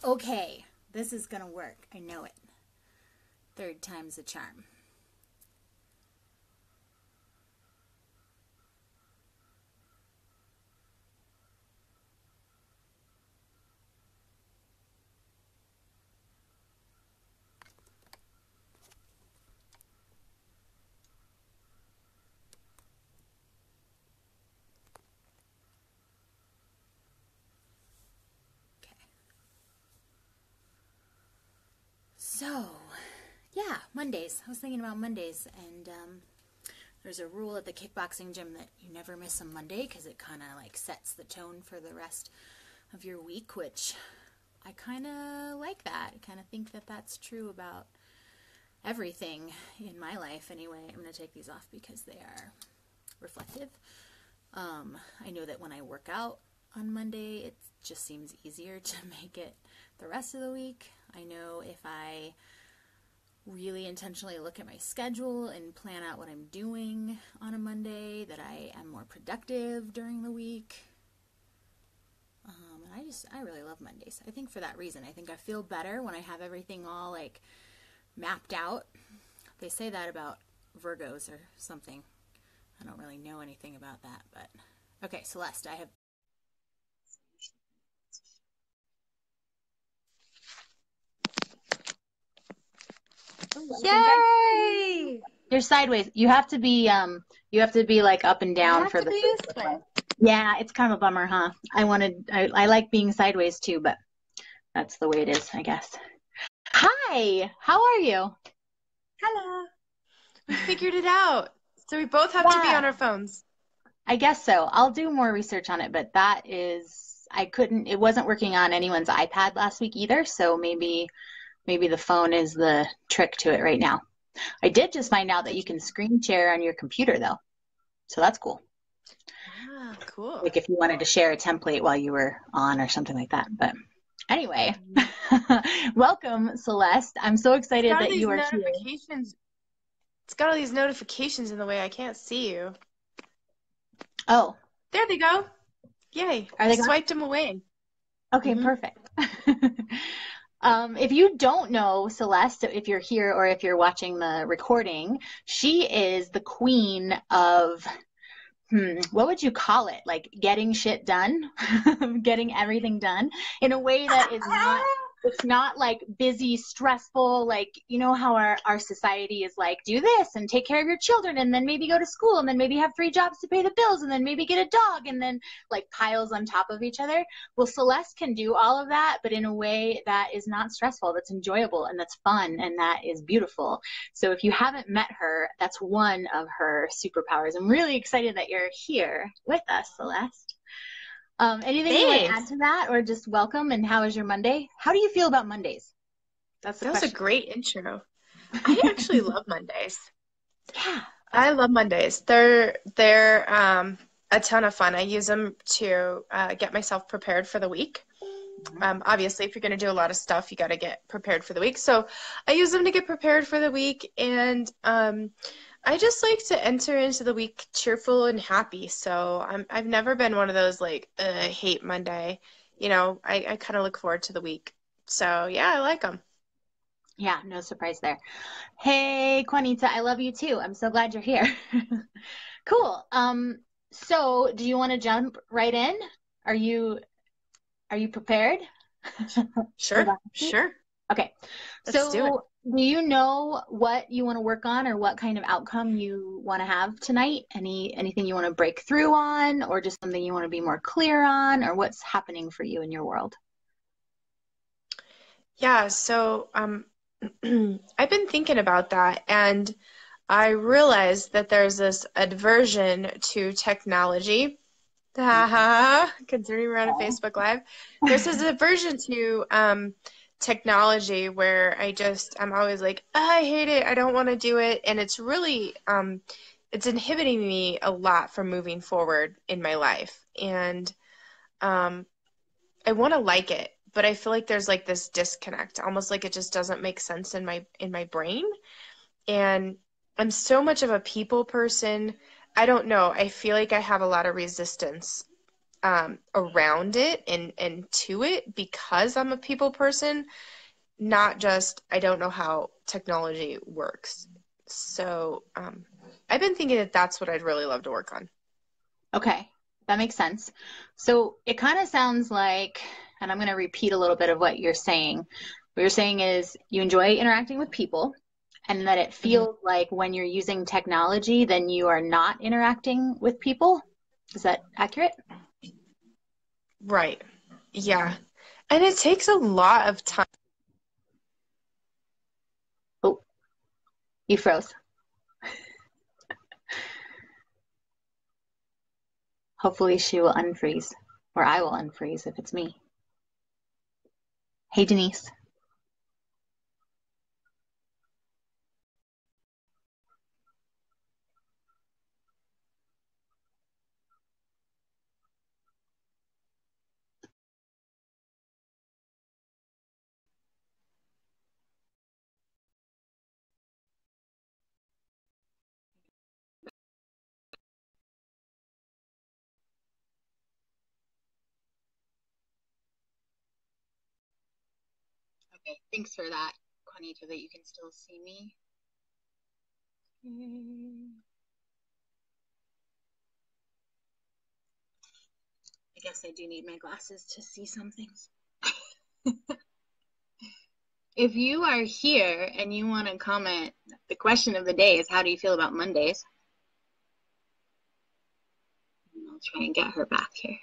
Okay, this is gonna work. I know it. Third time's a charm. Okay. So, yeah, Mondays. I was thinking about Mondays, and there's a rule at the kickboxing gym that you never miss a Monday because it kind of like sets the tone for the rest of your week, which I kind of like that. I kind of think that that's true about everything in my life anyway. I'm going to take these off because they are reflective. I know that when I work out on Monday, it just seems easier to make it the rest of the week. I know if I really intentionally look at my schedule and plan out what I'm doing on a Monday, that I am more productive during the week. And I really love Mondays. I think for that reason, I think I feel better when I have everything all like mapped out. They say that about Virgos or something. I don't really know anything about that, but okay, Celeste, I have. Oh, I think Yay! you're sideways. You have to be like up and I down have for to the be this way. Yeah, it's kind of a bummer, huh? I like being sideways too, but that's the way it is, I guess. Hi, how are you? Hello. We figured it out. So we both have to be on Yeah, our phones. I guess so. I'll do more research on it, but it wasn't working on anyone's iPad last week either, so maybe the phone is the trick to it right now. I did just find out that you can screen share on your computer though, so that's cool. Ah, cool. Like if you wanted to share a template while you were on or something like that. But anyway, Mhm. welcome, Celeste. I'm so It's excited got all that these you are here. notifications. It's got all these notifications in the way I can't see you. Oh, There they go. Yay. are I they gone? swiped them away. Okay, Hmm. perfect. If you don't know Celeste, if you're here or if you're watching the recording, she is the queen of, what would you call it? Like getting shit done, getting everything done in a way that is not, it's not like busy, stressful, like, you know how our society is like, do this and take care of your children and then maybe go to school and then maybe have three jobs to pay the bills and then maybe get a dog and then like piles on top of each other. Well, Celeste can do all of that, but in a way that is not stressful, that's enjoyable and that's fun and that is beautiful. So if you haven't met her, that's one of her superpowers. I'm really excited that you're here with us, Celeste. Anything you want to add Thanks. to that or just welcome and how is your Monday? How do you feel about Mondays? That's the That was a question. great intro. I actually love Mondays. Yeah, that's I cool. love Mondays. They're a ton of fun. I use them to get myself prepared for the week. Mhm. Obviously, if you're going to do a lot of stuff, you got to get prepared for the week. So I use them to get prepared for the week, and I just like to enter into the week cheerful and happy. So I've never been one of those like, I hate Monday. I kind of look forward to the week. So yeah, I like them. Yeah, no surprise there. Hey, Juanita, I love you too. I'm so glad you're here. Cool. So do you want to jump right in? Are you are you prepared for Sure, that? sure. Okay. Let's do it. So, do you know what you want to work on or what kind of outcome you want to have tonight? Anything you want to break through on or just something you want to be more clear on or what's happening for you in your world? Yeah, so I've been thinking about that, and I realized that there's this aversion to technology. Okay. Considering we're on a Facebook Live, there's this aversion to technology where I'm always like, "Ah, I hate it, I don't want to do it, and it's really it's inhibiting me a lot from moving forward in my life. And um, I want to like it, but I feel like there's like this disconnect, almost like it just doesn't make sense in my brain. And I'm so much of a people person. I don't know. I feel like I have a lot of resistance around it and to it because I'm a people person, not just I don't know how technology works. So I've been thinking that that's what I'd really love to work on. Okay, that makes sense. So it kind of sounds like, and I'm going to repeat a little bit of what you're saying. What you're saying is you enjoy interacting with people, and that it Mhm. feels like when you're using technology, then you are not interacting with people. Is that accurate? Right. Yeah. And it takes a lot of time. Oh, you froze. Hopefully she will unfreeze, or I will unfreeze if it's me. Hey, Denise. Okay, thanks for that, Juanita, that you can still see me. I guess I do need my glasses to see some things. If you are here and you want to comment, the question of the day is, how do you feel about Mondays? And I'll try and get her back here.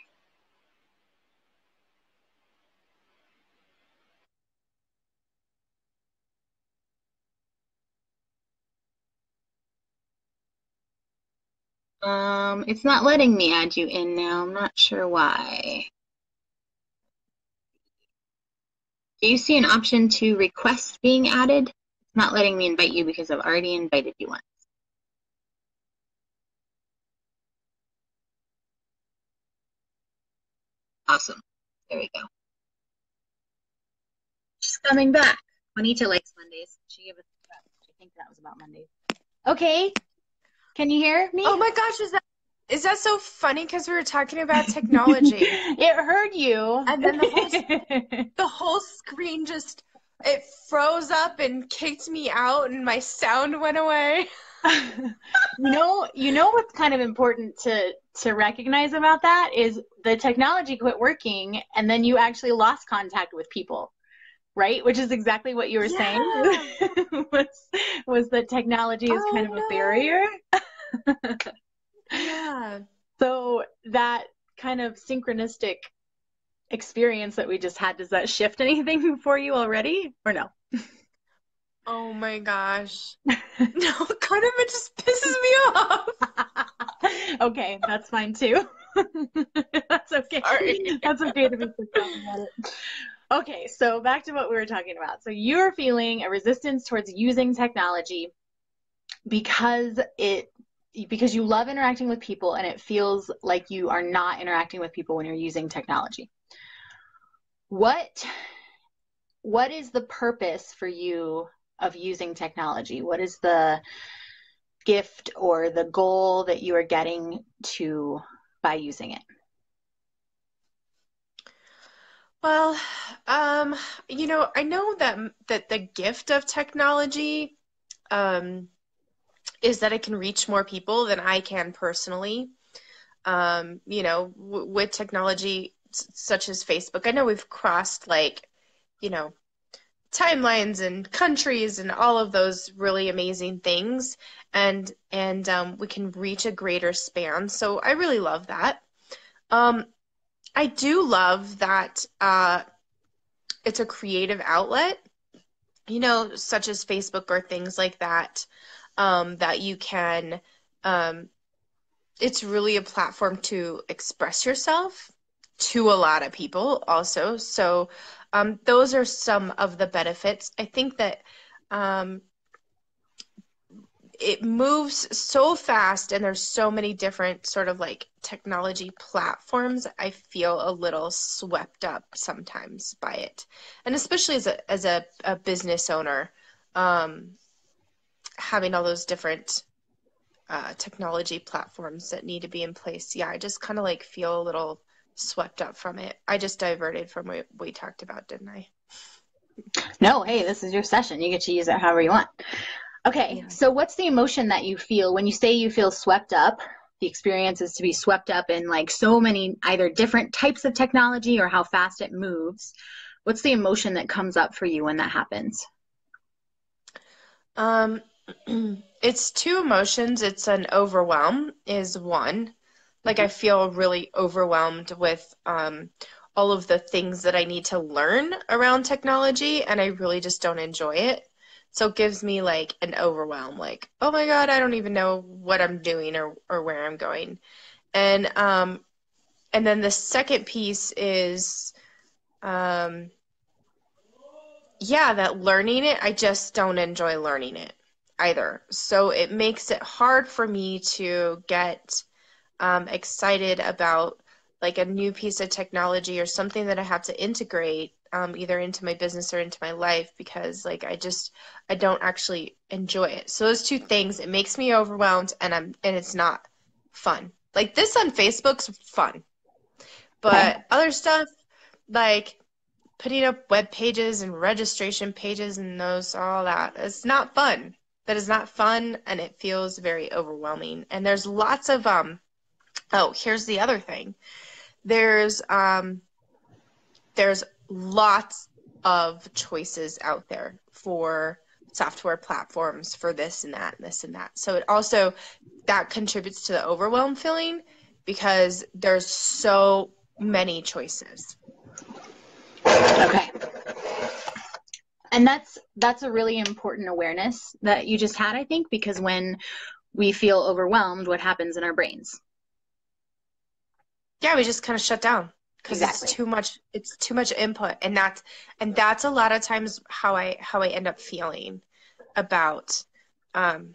It's not letting me add you in now. I'm not sure why. Do you see an option to request being added? It's not letting me invite you because I've already invited you once. Awesome. There we go. She's coming back. Juanita likes Mondays. She gave us a prep. I think that was about Mondays. Okay. Can you hear me? Oh my gosh, is that so funny because we were talking about technology It heard you. and then the whole screen just it froze up and kicked me out and my sound went away. You know what's kind of important to recognize about that is the technology quit working and then you actually lost contact with people, right? Which is exactly what you were saying Yeah. was was that technology is kind of a Oh barrier. no. Yeah. So that kind of synchronistic experience that we just had, does that shift anything for you already or no? Oh my gosh. No, kind of it just pisses me off. Okay, that's fine too. That's okay. Sorry. That's okay to be pissed off about it. Okay, so back to what we were talking about. So you're feeling a resistance towards using technology because because you love interacting with people and it feels like you are not interacting with people when you're using technology. What what is the purpose for you of using technology? What is the gift or the goal that you are getting to by using it? Well, I know that the gift of technology um is that it can reach more people than I can personally. With technology such as Facebook, I know we've crossed like, you know, timelines and countries and all of those really amazing things, and we can reach a greater span. So I really love that. Um, I do love that it's a creative outlet, such as Facebook or things like that, that you can. Um, it's really a platform to express yourself to a lot of people also. So those are some of the benefits. I think that um, it moves so fast and there's so many different sort of like technology platforms. I feel a little swept up sometimes by it. And especially as a business owner, um, having all those different technology platforms that need to be in place. Yeah, I just kind of like feel a little swept up from it. I just diverted from what we talked about, didn't I? No, hey, this is your session. You get to use it however you want. Okay, Yeah. so what's the emotion that you feel when you say you feel swept up? The experience is to be swept up in like so many either different types of technology or how fast it moves. What's the emotion that comes up for you when that happens? Um, it's two emotions. It's an overwhelm is one. Like Mm-hmm. I feel really overwhelmed with all of the things that I need to learn around technology, and I really just don't enjoy it. So it gives me like an overwhelm, like, oh my God, I don't even know what I'm doing or where I'm going. And and then the second piece is um yeah, that learning it, I just don't enjoy learning it either. So it makes it hard for me to get excited about like a new piece of technology or something that I have to integrate either into my business or into my life because like I don't actually enjoy it. So those two things, it makes me overwhelmed and it's not fun. Like this on Facebook's fun, Okay. but other stuff like putting up web pages and registration pages and those all that, it's not fun. That is not fun and it feels very overwhelming. And there's lots of oh, here's the other thing. There's there's lots of choices out there for software platforms for this and that and this and that. So it also that contributes to the overwhelm feeling because there's so many choices. Okay. And that's a really important awareness that you just had, I think, because when we feel overwhelmed, what happens in our brains? Yeah, we just kind of shut down because Exactly. it's too much input and that's a lot of times how I end up feeling about um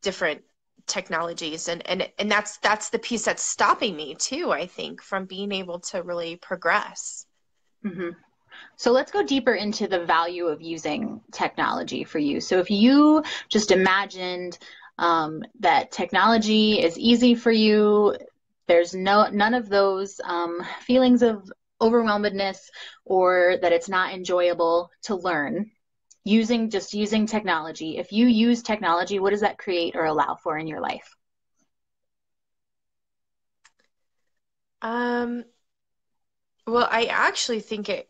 different technologies and that's the piece that's stopping me too, I think, from being able to really progress. Hmm. So let's go deeper into the value of using technology for you. So if you just imagined that technology is easy for you, there's none of those feelings of overwhelmedness or that it's not enjoyable to learn. Using technology. If you use technology, what does that create or allow for in your life? um well, I actually think it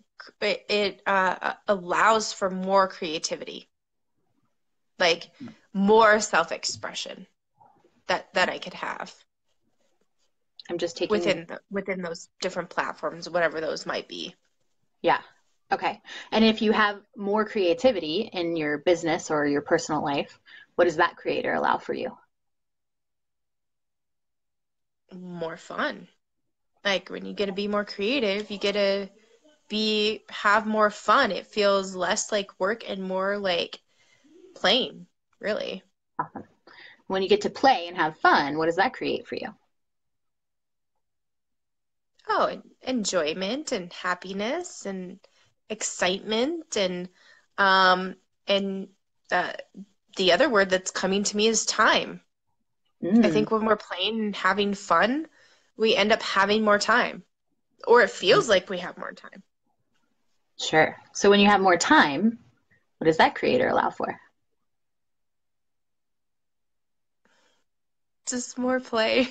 allows for more creativity, like more self-expression that I could have I'm just taking, within those different platforms, whatever those might be. yeah. Okay. And if you have more creativity in your business or your personal life, what does that create or allow for you? More fun. Like when you get to be more creative, you get to be have more fun. It feels less like work and more like playing, really. Awesome. When you get to play and have fun, what does that create for you? Oh, enjoyment and happiness and excitement um and uh, the other word that's coming to me is time. I Mm. think when we're playing and having fun, we end up having more time, or it feels like we have more time. Sure. So when you have more time, what does that create or allow for? Just more play.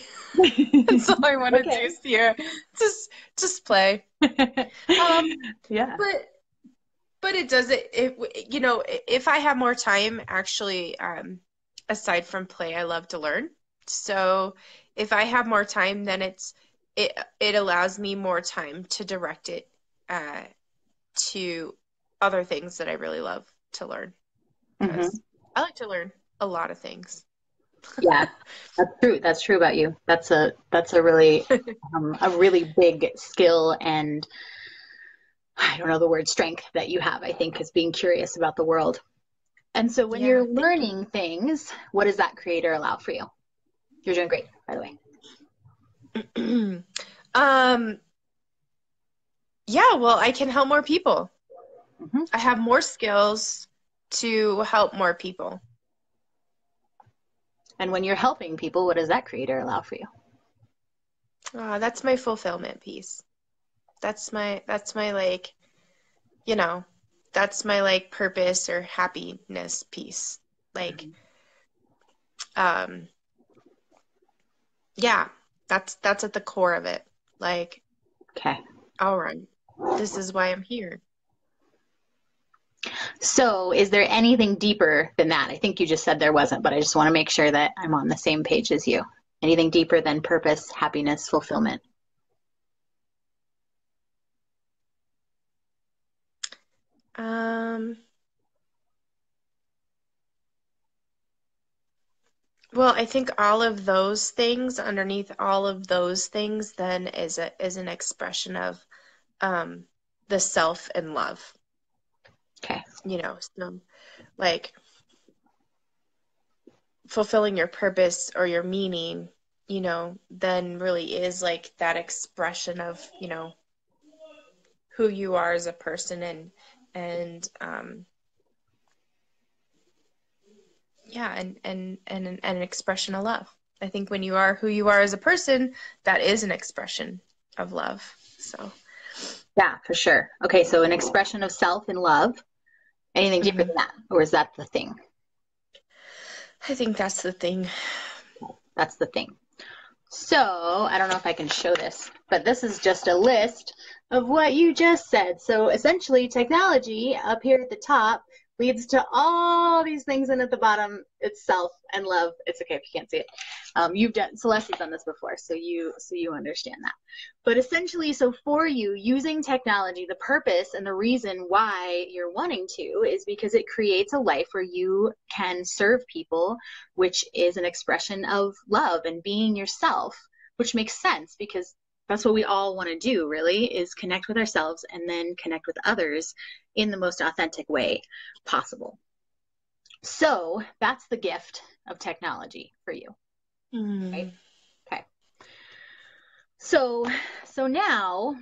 That's all I want to Okay. do here. Just play. Um, Yeah. but it does it you know, if I have more time, actually, aside from play, I love to learn. So if I have more time, then it allows me more time to direct it uh, to other things that I really love to learn Hmm. because I like to learn a lot of things. Yeah, that's true. That's true about you. That's a really big skill and I don't know the word strength that you have, I think, is being curious about the world. And so when Yeah, you're thank you. learning things, what does that create or allow for you? You're doing great, by the way. um, yeah, well, I can help more people. Hmm. I have more skills to help more people. And when you're helping people, what does that create or allow for you? That's my fulfillment piece. That's my like, you know, that's my like purpose or happiness piece. Like, Mhm. um, yeah, that's at the core of it. Like, Okay. all right, this is why I'm here. So, is there anything deeper than that? I think you just said there wasn't, but I just want to make sure that I'm on the same page as you. Anything deeper than purpose, happiness, fulfillment? Um, well, I think all of those things, underneath all of those things, then is an expression of um the self and love, Okay. so like fulfilling your purpose or your meaning, then really is like that expression of, who you are as a person and yeah, and an expression of love. I think when you are who you are as a person, that is an expression of love. So, Yeah, for sure. Okay, so an expression of self and love. Anything deeper mhm. than that? Or is that the thing? I think that's the thing. That's the thing. So, I don't know if I can show this, but this is just a list of what you just said. So, essentially, technology up here at the top leads to all these things, and at the bottom, it's self and love. It's okay if you can't see it. You've done Celeste has done this before, so you understand that. But essentially, so for you, using technology, the purpose and the reason why you're wanting to is because it creates a life where you can serve people, which is an expression of love and being yourself, which makes sense because that's what we all want to do, really, is connect with ourselves and then connect with others in the most authentic way possible. So that's the gift of technology for you, right? Mm. Okay. So so now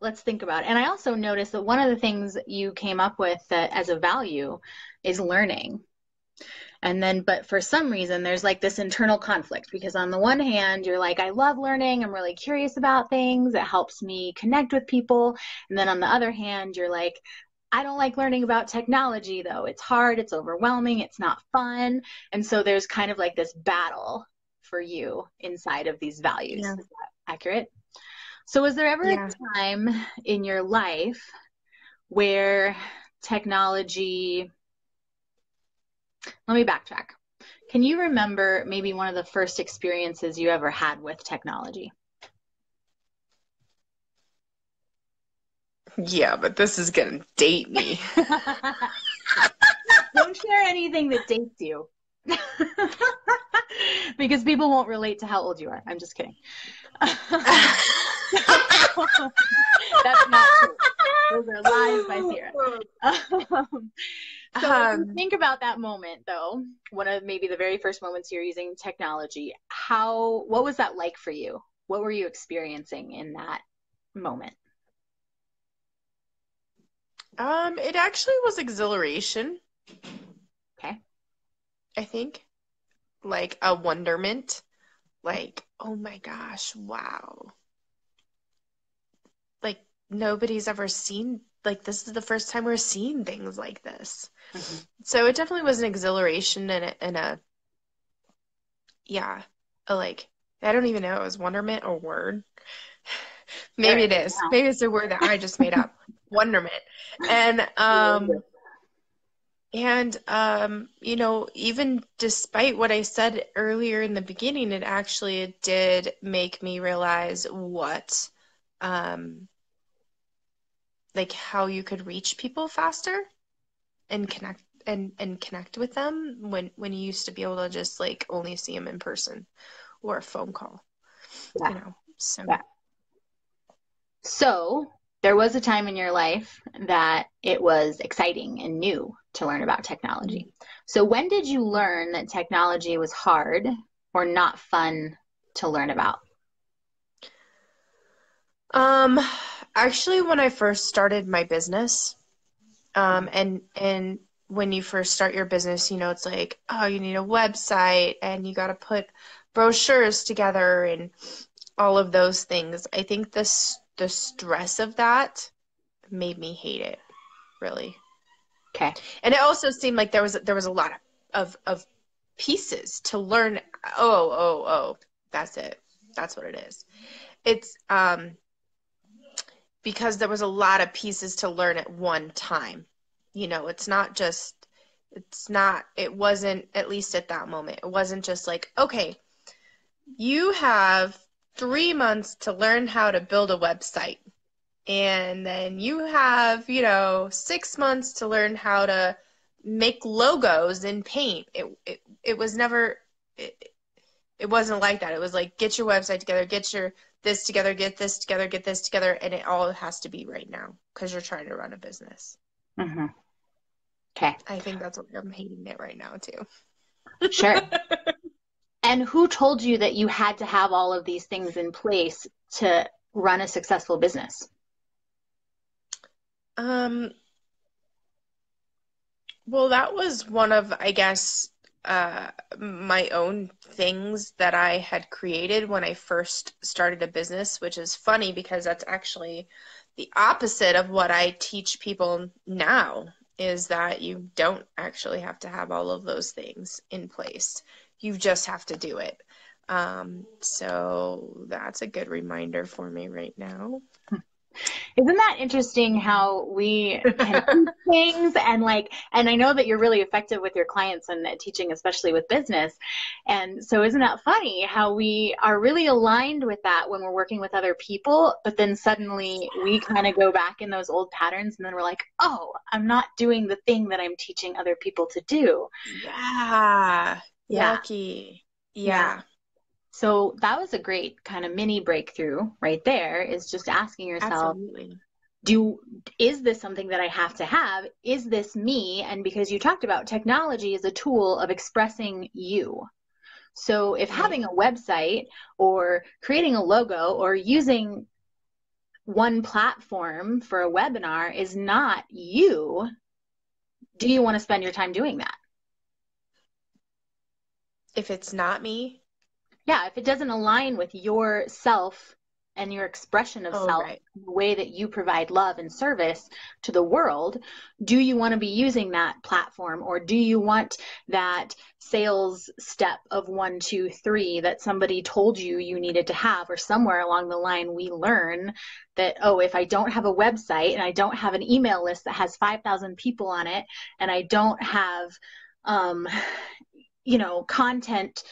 let's think about it. And I also noticed that one of the things you came up with that as a value is learning. And then, but for some reason, there's like this internal conflict because on the one hand, you're like, I love learning. I'm really curious about things. It helps me connect with people. And then on the other hand, you're like, I don't like learning about technology though. It's hard. It's overwhelming. It's not fun. And so there's kind of like this battle for you inside of these values. Yeah. Is that accurate? So was there ever a Yeah. time in your life where technology, let me backtrack. Can you remember maybe one of the first experiences you ever had with technology? Yeah, but this is gonna date me. Don't share anything that dates you. Because people won't relate to how old you are. I'm just kidding. That's not true. Those are lies by Sierra. So as you Um, think about that moment, though, one of maybe the very first moments you're using technology, what was that like for you? What were you experiencing in that moment? it actually was exhilaration, Okay. I think, like a wonderment, like, oh my gosh, wow. Like nobody's ever seen, like this is the first time we're seeing things like this. Mm-hmm. So it definitely was an exhilaration and yeah, a like, I don't even know, it was wonderment a word? There Maybe it it is is. Maybe it's a word that I just made up. Wonderment. And now. even despite what I said earlier in the beginning, it did make me realize what um like how you could reach people faster and connect with them when you used to be able to just like only see them in person or a phone call, Yeah. So Yeah. So there was a time in your life that it was exciting and new to learn about technology. So when did you learn that technology was hard or not fun to learn about? um actually when I first started my business, Mhm. and when you first start your business, it's like, oh, you need a website and you got to put brochures together and all of those things. I think the stress of that made me hate it, really. Okay. And it also seemed like there was a lot of pieces to learn. Oh, that's it. That's what it is. It's because there was a lot of pieces to learn at one time. It wasn't, at least at that moment, it wasn't just like, okay, you have 3 months to learn how to build a website. And then you have, 6 months to learn how to make logos in Paint. It was never, it wasn't like that. It was like, get your website together, get your this together, get this together, get this together, and it all has to be right now because you're trying to run a business. Mm-hmm. Okay. I think that's what I'm hating it right now too. Sure. And who told you that you had to have all of these things in place to run a successful business? Well, that was one of, I guess, my own things that I had created when I first started a business, which is funny because that's actually the opposite of what I teach people now, is that you don't actually have to have all of those things in place. You just have to do it. So that's a good reminder for me right now. Isn't that interesting how we can do things and I know that you're really effective with your clients and teaching, especially with business. And so isn't that funny how we are really aligned with that when we're working with other people, but then suddenly we kind of go back in those old patterns and then we're like, oh, I'm not doing the thing that I'm teaching other people to do. Yeah. Yeah. Yucky. Yeah. Yeah. So that was a great kind of mini breakthrough right there, is just asking yourself, Absolutely. is this something that I have to have? Is this me? And because you talked about technology as a tool of expressing you. So if Right. having a website or creating a logo or using one platform for a webinar is not you, do you want to spend your time doing that? If it's not me, Yeah, if it doesn't align with your self and your expression of oh, self, right. the way that you provide love and service to the world, do you want to be using that platform, or do you want that sales step of 1, 2, 3 that somebody told you you needed to have, or somewhere along the line we learn that, oh, if I don't have a website and I don't have an email list that has 5,000 people on it, and I don't have, um, content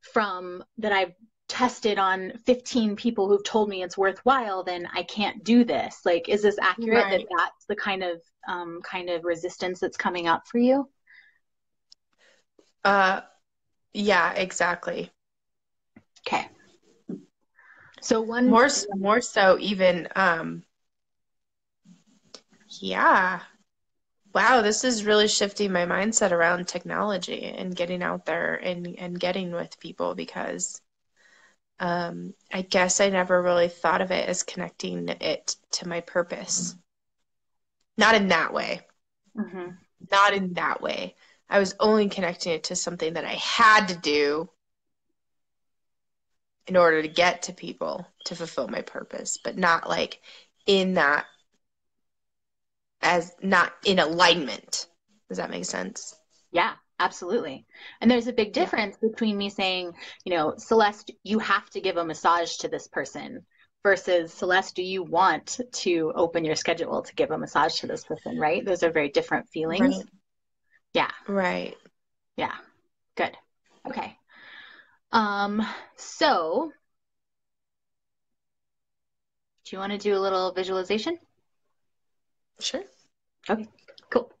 from that I've tested on 15 people who've told me it's worthwhile, then I can't do this. Like, is this accurate that Right. that's the kind of resistance that's coming up for you? Uh, yeah, exactly. Okay. So More so even, yeah. Wow, this is really shifting my mindset around technology and getting out there and getting with people because I guess I never really thought of it as connecting it to my purpose. Not in that way. Mhm. Not in that way. I was only connecting it to something that I had to do in order to get to people to fulfill my purpose, but not like in that, as not in alignment. Does that make sense? Yeah, absolutely. And there's a big Yeah. difference between me saying, Celeste, you have to give a massage to this person versus Celeste, do you want to open your schedule to give a massage to this person, right? Those are very different feelings. Right. Yeah. Right. Yeah. Good. Okay. So do you want to do a little visualization? Sure. Okay, cool.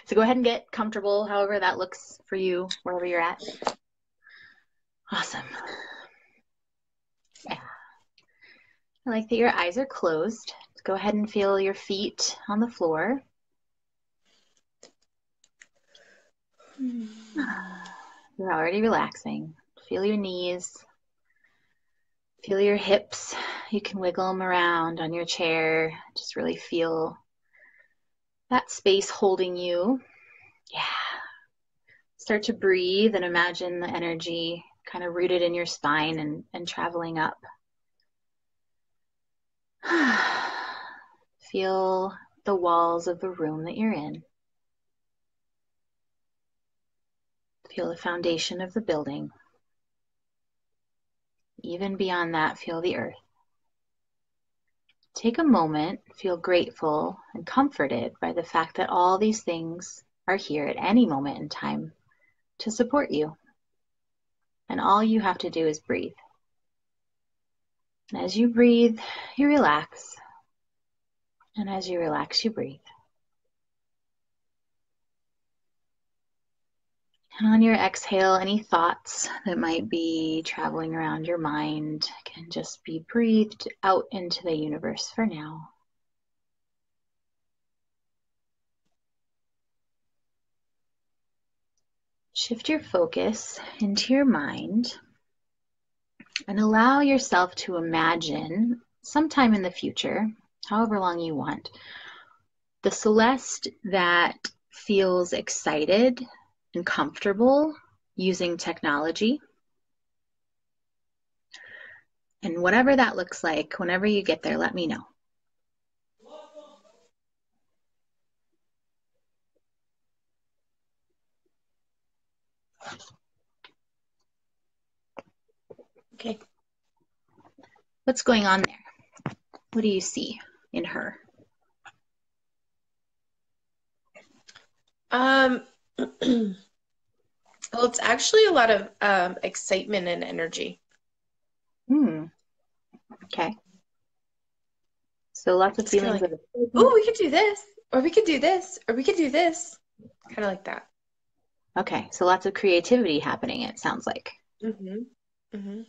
So go ahead and get comfortable, however that looks for you, wherever you're at. Awesome. Yeah. I like that your eyes are closed. Go ahead and feel your feet on the floor. You're already relaxing. Feel your knees. Feel your hips. You can wiggle them around on your chair. Just really feel that space holding you. Yeah. Start to breathe and imagine the energy kind of rooted in your spine and traveling up Feel the walls of the room that you're in. Feel the foundation of the building. Even beyond that, feel the earth. Take a moment, feel grateful and comforted by the fact that all these things are here at any moment in time to support you. And all you have to do is breathe. And as you breathe, you relax. And as you relax, you breathe. And on your exhale, any thoughts that might be traveling around your mind can just be breathed out into the universe for now. Shift your focus into your mind and allow yourself to imagine sometime in the future, however long you want, the Celeste that feels excited and comfortable using technology. And whatever that looks like, whenever you get there, let me know. Okay. What's going on there? What do you see in her? Well, it's actually a lot of excitement and energy. Okay. So lots of It's kind of feelings like, of oh, excitement. we could do this, or we could do this, or we could do this. Kind of like that. Okay, so lots of creativity happening, it sounds like. Mm-hmm. Mm-hmm.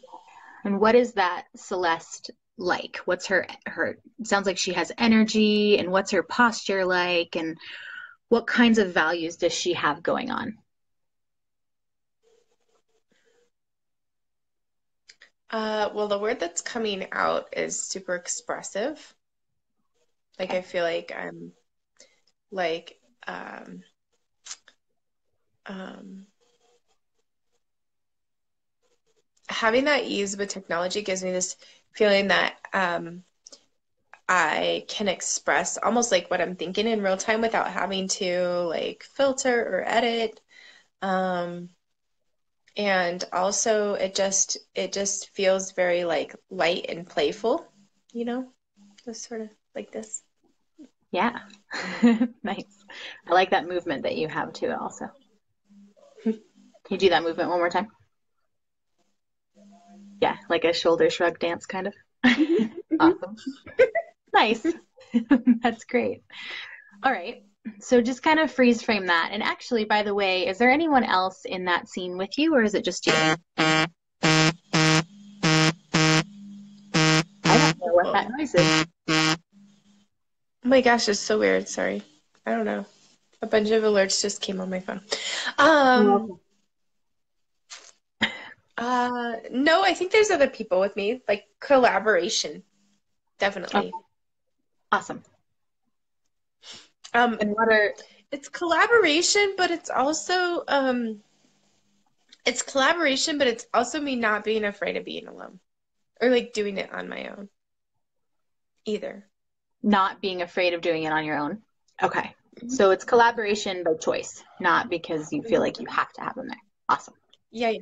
And what is that Celeste like? What's her it sounds like she has energy, and what's her posture like, and what kinds of values does she have going on? Well, the word that's coming out is super expressive. Like Okay. I feel like I'm like um, um, having that ease with technology gives me this feeling that I can express almost like what I'm thinking in real time without having to like filter or edit. Um, and also it just feels very like light and playful, you know, just sort of like this. Yeah. Nice. I like that movement that you have too also. Can you do that movement one more time? Yeah, like a shoulder shrug dance kind of. Mhm, mhm. Awesome. Nice. That's great. All right. So just kind of freeze frame that. And actually, by the way, is there anyone else in that scene with you, or is it just you? I don't know what that Oh noise is. my gosh, it's so weird. Sorry. I don't know. A bunch of alerts just came on my phone. Um, Oh, no, I think there's other people with me, like collaboration, okay. definitely. Awesome. Um, And what are, it's collaboration, but it's collaboration, but it's also me not being afraid of being alone or like doing it on my own either. not being afraid of doing it on your own? Okay. Mhm. So it's collaboration by choice, not because you feel Mhm. like you have to have them there. Awesome. Yeah, yeah.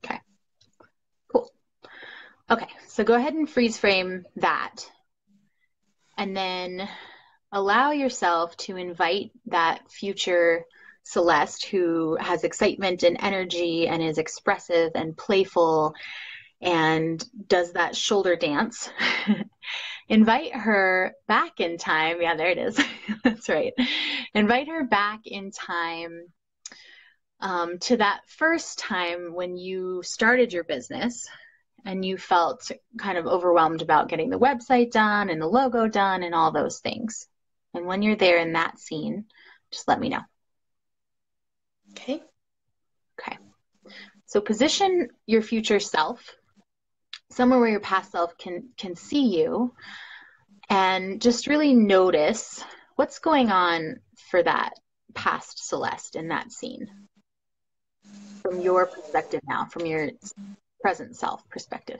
Okay. Cool. Okay. So go ahead and freeze frame that. And then allow yourself to invite that future Celeste who has excitement and energy and is expressive and playful and does that shoulder dance. Invite her back in time. Yeah, there it is. That's right. Invite her back in time to that first time when you started your business and you felt kind of overwhelmed about getting the website done and the logo done and all those things. And when you're there in that scene, just let me know. Okay. Okay. So position your future self somewhere where your past self can see you and just really notice what's going on for that past Celeste in that scene from your perspective now, from your present self perspective.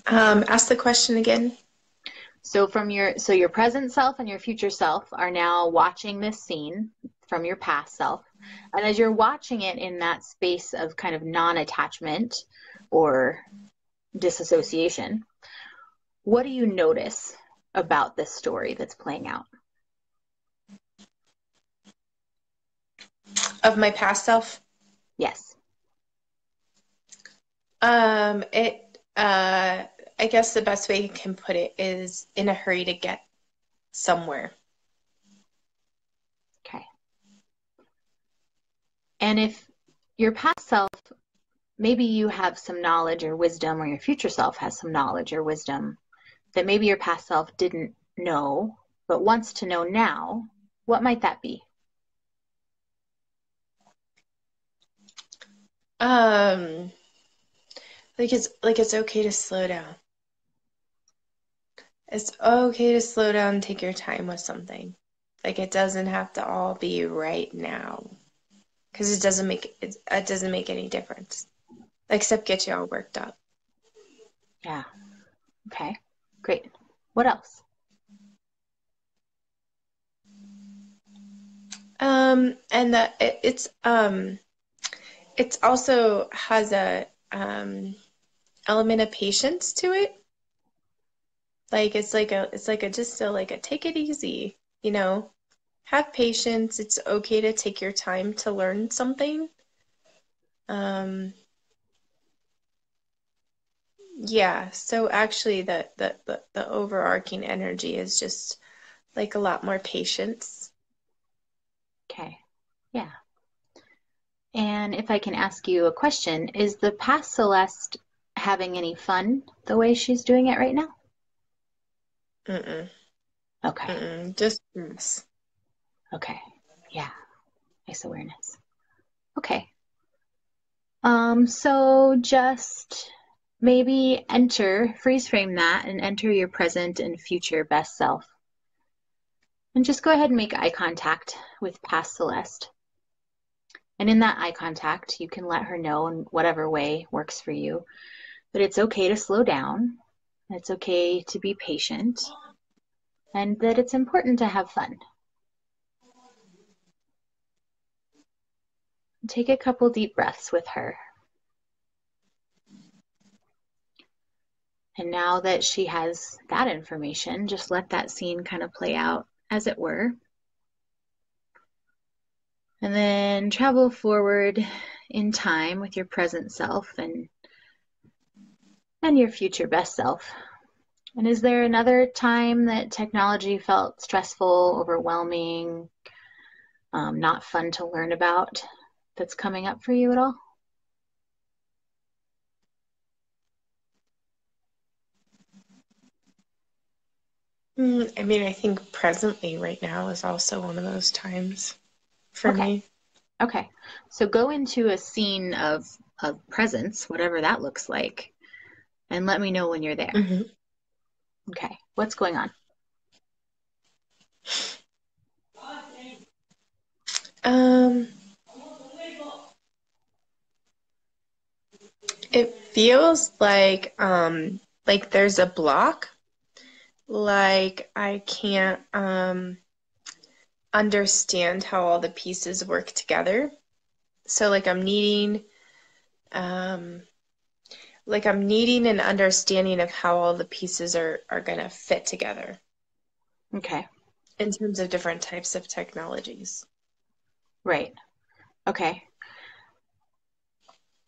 Ask the question again. So your present self and your future self are now watching this scene from your past self. And as you're watching it in that space of kind of non-attachment or disassociation, what do you notice about this story that's playing out? Of my past self? Yes. I guess the best way you can put it is in a hurry to get somewhere. Okay. And if your past self, maybe you have some knowledge or wisdom, or your future self has some knowledge or wisdom that maybe your past self didn't know, but wants to know now, what might that be? Um, like it's okay to slow down. It's okay to slow down and take your time with something. Like it doesn't have to all be right now. Because it doesn't make any difference. Except get you all worked up. Yeah. Okay. Great. What else? And it's also has a element of patience to it. Like it's like a just a like a take it easy, you know. Have patience. It's okay to take your time to learn something. Um, yeah, so actually the overarching energy is just like a lot more patience. Okay. Yeah. And if I can ask you a question, is the past Celeste having any fun the way she's doing it right now? Mm-mm. Okay. Mm-mm. Just yes. Okay. Yeah. Nice awareness. Okay. So just maybe freeze frame that and enter your present and future best self. And just go ahead and make eye contact with past Celeste. And in that eye contact, you can let her know in whatever way works for you that it's okay to slow down, it's okay to be patient, and that it's important to have fun. Take a couple deep breaths with her. And now that she has that information, just let that scene kind of play out as it were. And then travel forward in time with your present self and your future best self. And is there another time that technology felt stressful, overwhelming, not fun to learn about that's coming up for you at all? I mean, I think presently right now is also one of those times for Okay. me. Okay. So go into a scene of presence, whatever that looks like, and let me know when you're there. Hmm. Okay. What's going on? Um, it feels like there's a block, like I can't understand how all the pieces work together. So um like I'm needing an understanding of how all the pieces are gonna fit together Okay. in terms of different types of technologies. Right. Okay.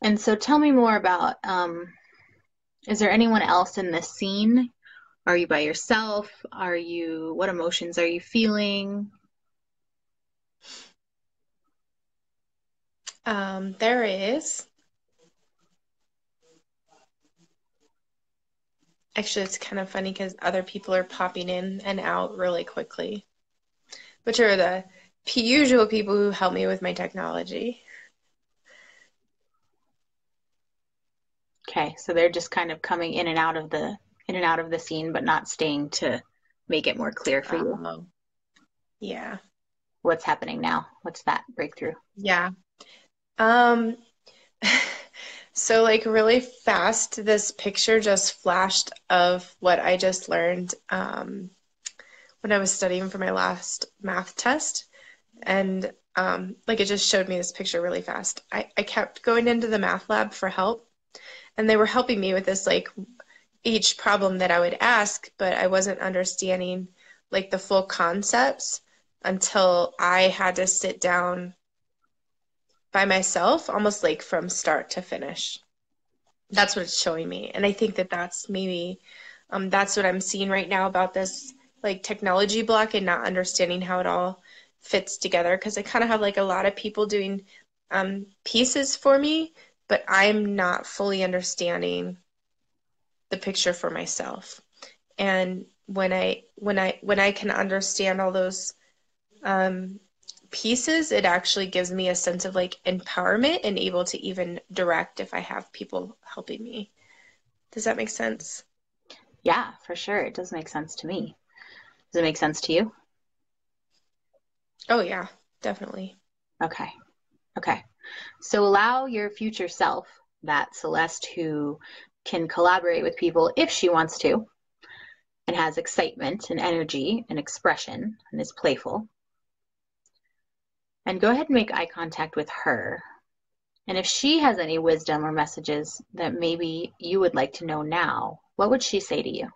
And so tell me more about is there anyone else in this scene? Are you by yourself? What emotions are you feeling? There is. Actually, it's kind of funny because other people are popping in and out really quickly, which are the usual people who help me with my technology. Okay, so they're just kind of coming in and out of the scene, but not staying to make it more clear for you. Um, yeah, What's happening now? What's that breakthrough? yeah. Um, So, like, really fast, this picture just flashed of what I just learned when I was studying for my last math test. And like, it just showed me this picture really fast. I kept going into the math lab for help, and they were helping me with this, like, each problem that I would ask, but I wasn't understanding, like, the full concepts until I had to sit down by myself, almost like from start to finish. That's what it's showing me. And I think that that's maybe that's what I'm seeing right now about this, like, technology block and not understanding how it all fits together, because I kind of have, like, a lot of people doing pieces for me, but I'm not fully understanding the picture for myself. And when I can understand all those um, pieces, it actually gives me a sense of, like, empowerment and able to even direct if I have people helping me. Does that make sense? Yeah, for sure. It does make sense to me. Does it make sense to you? Oh yeah, definitely. Okay. Okay. So allow your future self, that Celeste who can collaborate with people if she wants to and has excitement and energy and expression and is playful. And go ahead and make eye contact with her. And if she has any wisdom or messages that maybe you would like to know now, what would she say to you?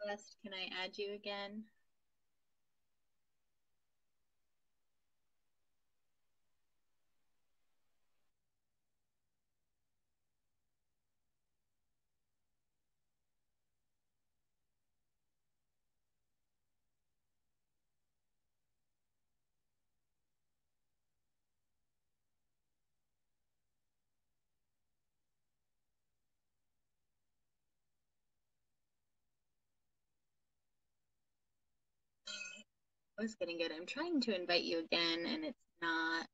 Celeste, can I add you again? I was getting good. I'm trying to invite you again, and it's not.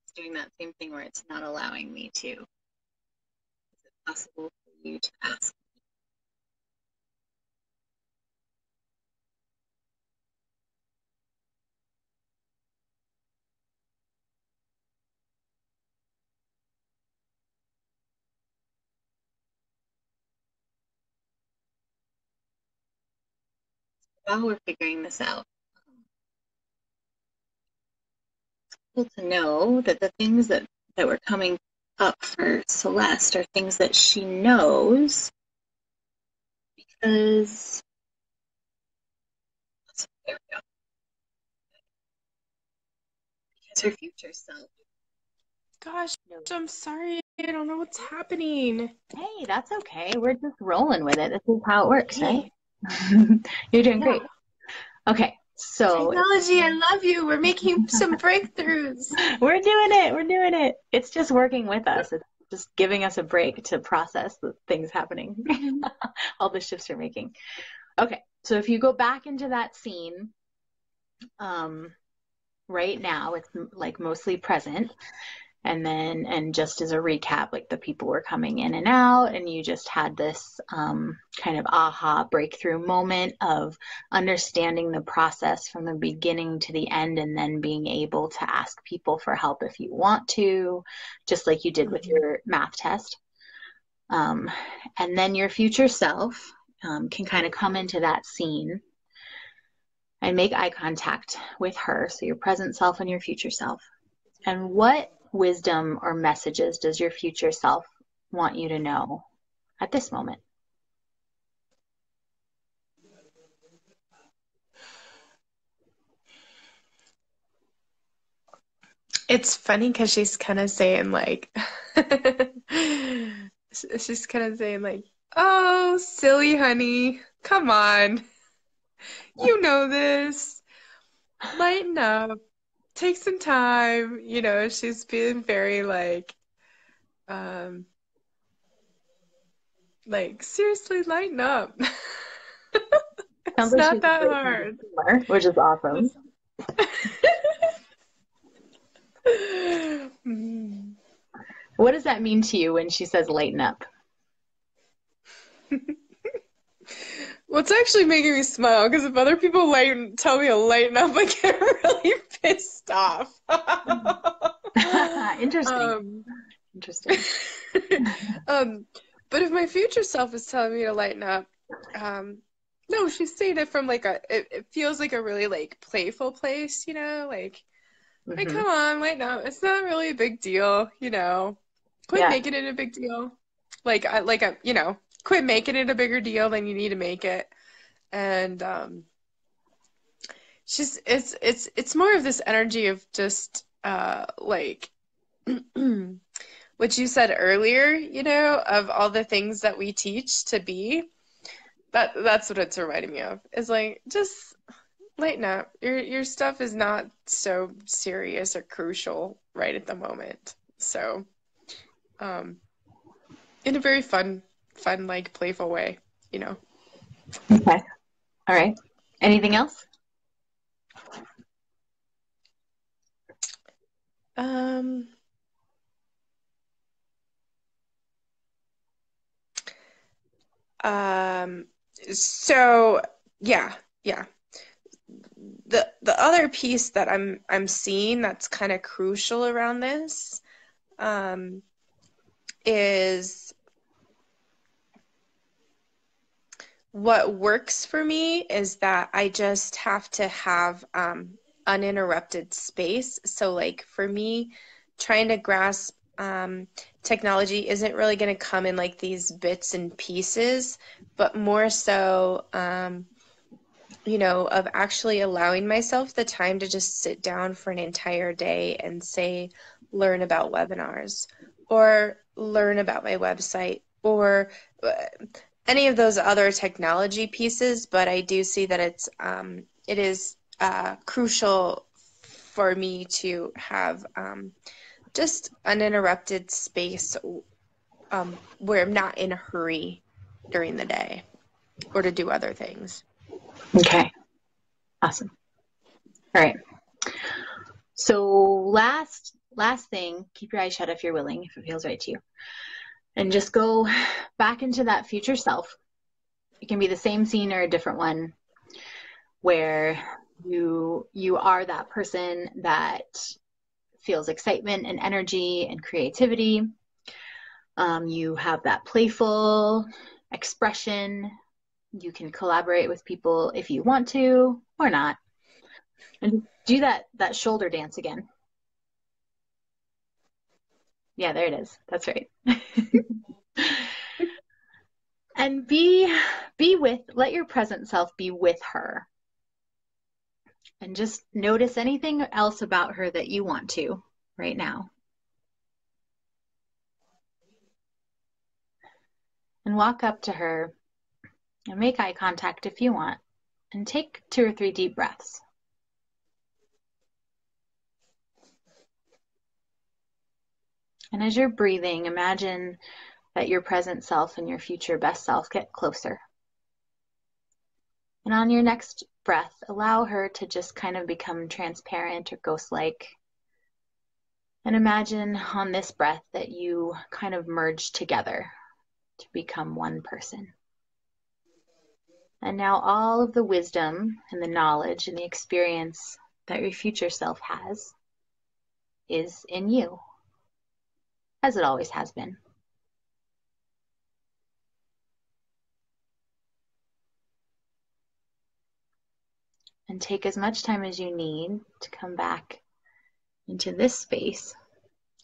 It's doing that same thing where it's not allowing me to. Is it possible for you to ask? While we're figuring this out, cool to know that the things that were coming up for Celeste are things that she knows because there we go. Because her future self Gosh, knows. I'm sorry. I don't know what's happening. Hey, that's okay. We're just rolling with it. This is how it works, right? Hey, You're doing yeah. great. Okay, so Technology, I love you. We're making some breakthroughs. we're doing it. We're doing it. It's just working with us. It's just giving us a break to process the things happening, Mhm. all the shifts you're making. Okay, so if you go back into that scene, um, right now, it's like mostly present. And just as a recap, like the people were coming in and out, and you just had this kind of aha breakthrough moment of understanding the process from the beginning to the end, and then being able to ask people for help if you want to, just like you did with Mhm. your math test. Um, and then your future self can kind of come into that scene and make eye contact with her. So your present self and your future self. And what wisdom or messages does your future self want you to know at this moment? It's funny because she's kind of saying like, she's kind of saying like, "Oh, silly honey, come on, you know this. Lighten up, take some time." She's being very um, seriously, lighten up. Sounds It's like she not has a that great sense of hard. humor, which is awesome. Mm. What does that mean to you when she says lighten up? Well, it's actually making me smile because if other people tell me to lighten up, I get really pissed off. Interesting. um, Interesting. um, but if my future self is telling me to lighten up, um, no, she's saying it from it feels like a really playful place, like Hmm. come on, lighten up. It's not really a big deal, Quit Yeah. making it a big deal. Quit making it a bigger deal than you need to make it. And it's more of this energy of just what you said earlier, of all the things that we teach to be. That's what it's reminding me of. Is like just lighten up. Your stuff is not so serious or crucial right at the moment. So, um, in a very fun, playful way, you know. Okay. All right. Anything else? Um, um, so yeah, yeah. The other piece that I'm seeing that's kind of crucial around this um, is what works for me is that I just have to have uninterrupted space. So, like for me, trying to grasp technology isn't really going to come in like these bits and pieces, but more so, of actually allowing myself the time to just sit down for an entire day and say, learn about webinars or learn about my website or any of those other technology pieces. But I do see that it is crucial for me to have just uninterrupted space where I'm not in a hurry during the day or to do other things. Okay. Awesome. All right. So last thing, keep your eyes shut if you're willing, if it feels right to you. And just go back into that future self. It can be the same scene or a different one where you are that person that feels excitement and energy and creativity. You have that playful expression. You can collaborate with people if you want to or not. And do that shoulder dance again. Yeah, there it is. That's right. And let your present self be with her. And just notice anything else about her that you want to right now. And walk up to her and make eye contact if you want. And take 2 or 3 deep breaths. And as you're breathing, imagine that your present self and your future best self get closer. And on your next breath, allow her to just kind of become transparent or ghost-like. And imagine on this breath that you kind of merge together to become one person. And now all of the wisdom and the knowledge and the experience that your future self has is in you, as it always has been. And take as much time as you need to come back into this space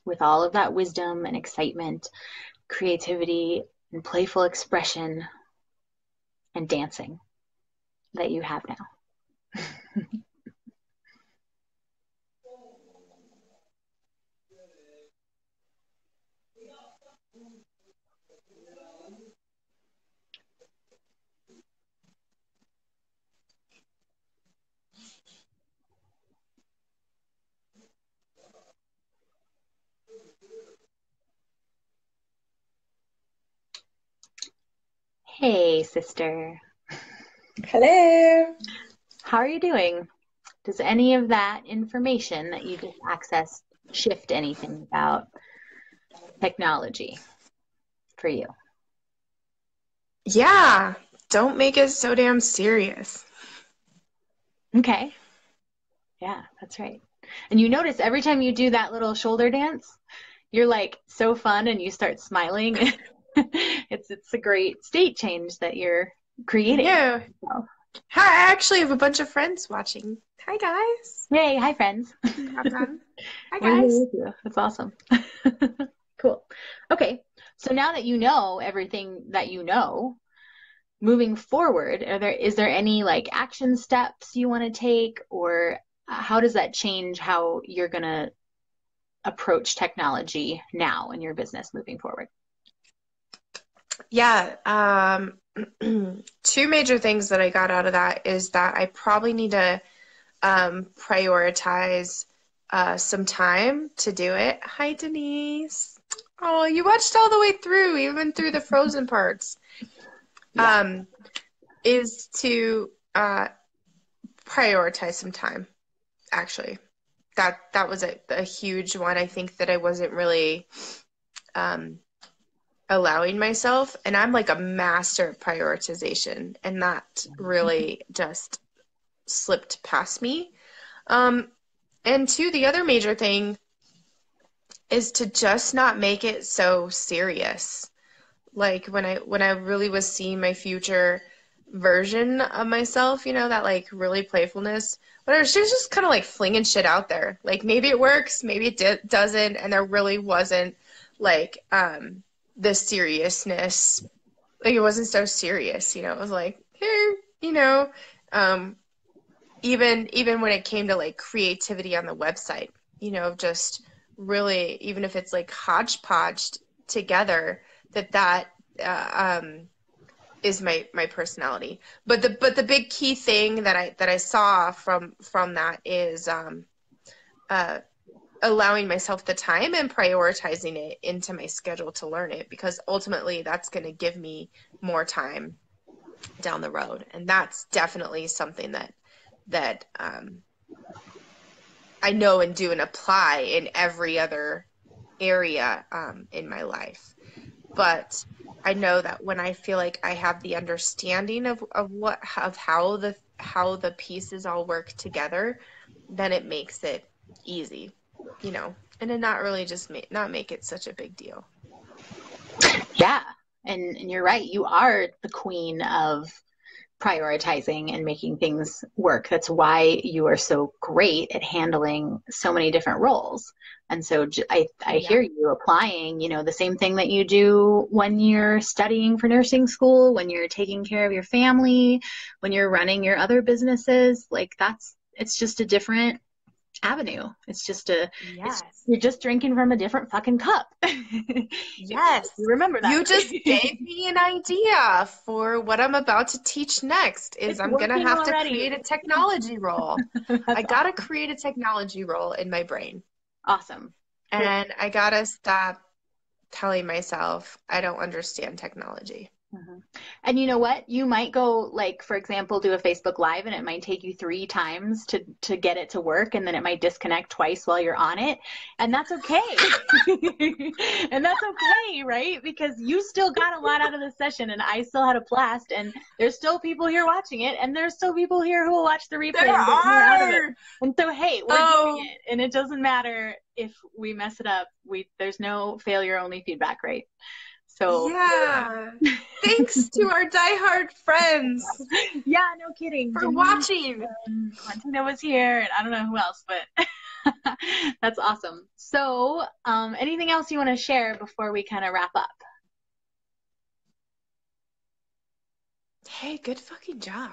with all of that wisdom and excitement, creativity, and playful expression and dancing that you have now. Hey, sister. Hello. How are you doing? Does any of that information that you just accessed shift anything about technology for you? Yeah, don't make it so damn serious. Okay. Yeah, that's right. And you notice every time you do that little shoulder dance, you're like so fun and you start smiling. It's a great state change that you're creating. Yeah. So, Hi, I actually have a bunch of friends watching. Hi, guys. yay, hi friends. You have them. Hi, We're here guys. with you. That's awesome. Cool. Okay. So now that you know everything that you know, moving forward, is there any like action steps you want to take, or how does that change how you're gonna approach technology now in your business moving forward? Yeah, two major things that I got out of that is that I probably need to prioritize some time to do it. Hi, Denise. Oh, you watched all the way through, even through the frozen parts. Yeah. Is to prioritize some time, actually. That was a huge one. I think that I wasn't really um, allowing myself, and I'm like a master of prioritization, and that really just slipped past me. Um, and two, the other major thing is to just not make it so serious. Like when I really was seeing my future version of myself, that like really playfulness, whatever, she was just kind of like flinging shit out there. Like maybe it works, maybe it doesn't, and there really wasn't like the seriousness. Like it wasn't so serious, it was like, hey, um even when it came to like creativity on the website, just really, even if it's like hodgepodged together, that is my personality. But the big key thing that I saw from that is uh, allowing myself the time and prioritizing it into my schedule to learn it, because ultimately that's going to give me more time down the road, and that's definitely something that I know and do and apply in every other area in my life. But I know that when I feel like I have the understanding of how the pieces all work together, then it makes it easy, and then not really just not make it such a big deal. Yeah. And you're right. You are the queen of prioritizing and making things work. That's why you are so great at handling so many different roles. And so I Yeah. hear you applying, the same thing that you do when you're studying for nursing school, when you're taking care of your family, when you're running your other businesses. Like it's just a different avenue. Yes. You're just drinking from a different fucking cup. Yes. You remember that, You just right? gave me an idea for what I'm about to teach next is It's I'm gonna working have to create already. a technology role. I That's gotta create a technology role in my brain. awesome. Cool. And I gotta stop telling myself I don't understand technology. Mhm. And you know what? You might go, like, for example, do a Facebook Live and it might take you 3 times to get it to work, and then it might disconnect twice while you're on it. And that's okay. And that's okay, right? Because you still got a lot out of the session and I still had a blast, and there's still people here watching it, and there's still people here who will watch the replay There and get more out of it. are. And so, hey, we're doing Oh, it, and it doesn't matter if we mess it up. There's no failure, only feedback, right? So yeah. Thanks to our diehard friends yeah, no kidding. for Denise watching. and Martina was here, and I don't know who else, but that's awesome. So, anything else you want to share before we kind of wrap up? Hey, good fucking job.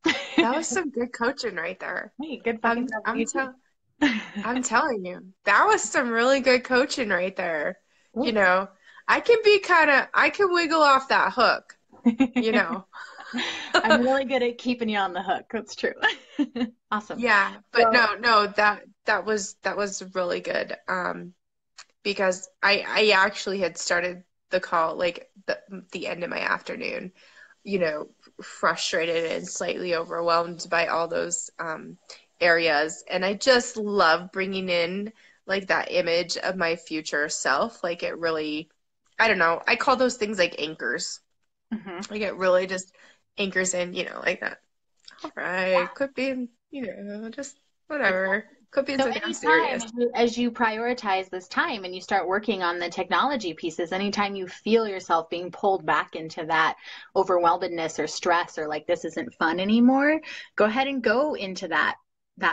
That was some good coaching right there. Hey, good I'm fucking job with I'm you tell too. I'm telling you, that was some really good coaching right there. You Thanks. know, I can be I can wiggle off that hook, you know. I'm really good at keeping you on the hook. That's true. Awesome. Yeah, but Well, no, that was really good. Because I actually had started the call like the end of my afternoon, you know, frustrated and slightly overwhelmed by all those areas. And I just love bringing in like that image of my future self. Like it really, I don't know, I call those things like anchors. mhm. Like it really just anchors in, like that. All right, Yeah, quit being, just whatever. Quit being so so damn anytime serious. as you prioritize this time and you start working on the technology pieces, anytime you feel yourself being pulled back into that overwhelmedness or stress or like this isn't fun anymore, go ahead and go into that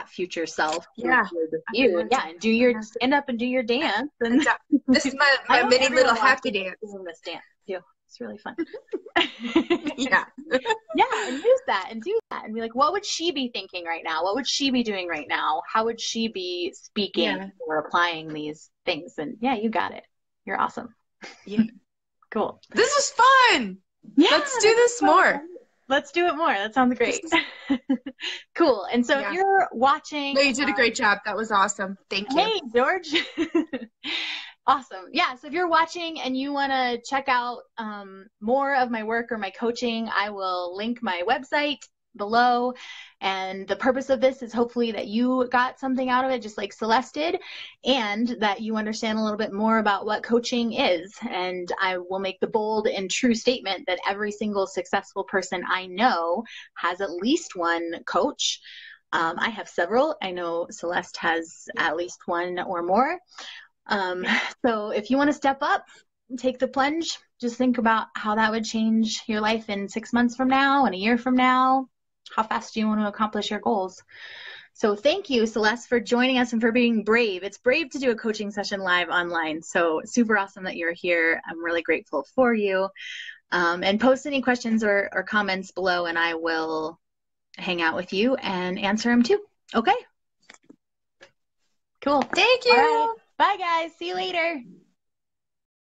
future self who Yeah, shared with I'm gonna you. have to. Yeah, and do I'm your gonna have to. stand up and do your dance. And This is my I my hope mini little everyone happy watching is dance. doing this dance too. It's really fun. Yeah. Yeah, and use that and do that and be like, what would she be thinking right now? What would she be doing right now? How would she be speaking Yeah. or applying these things? And yeah, you got it. You're awesome. Yeah. Cool. This was fun. Yeah, Let's do this is this so more. fun. Let's do it more. That sounds This great. is Cool. And so if yeah. you're No, watching, you did a great job. That was awesome. Thank you. hey, George. Awesome. Yeah. So if you're watching and you want to check out more of my work or my coaching, I will link my website below. And the purpose of this is hopefully that you got something out of it, just like Celeste did, and that you understand a little bit more about what coaching is. And I will make the bold and true statement that every single successful person I know has at least one coach. I have several. I know Celeste has at least one or more. Um, Yeah. so if you want to step up, take the plunge, just think about how that would change your life in 6 months from now and a year from now. How fast do you want to accomplish your goals? So thank you, Celeste, for joining us and for being brave. It's brave to do a coaching session live online. So super awesome that you're here. I'm really grateful for you. And post any questions or comments below, and I will hang out with you and answer them too. Okay, cool. Thank All right. you. Bye, guys. See you later.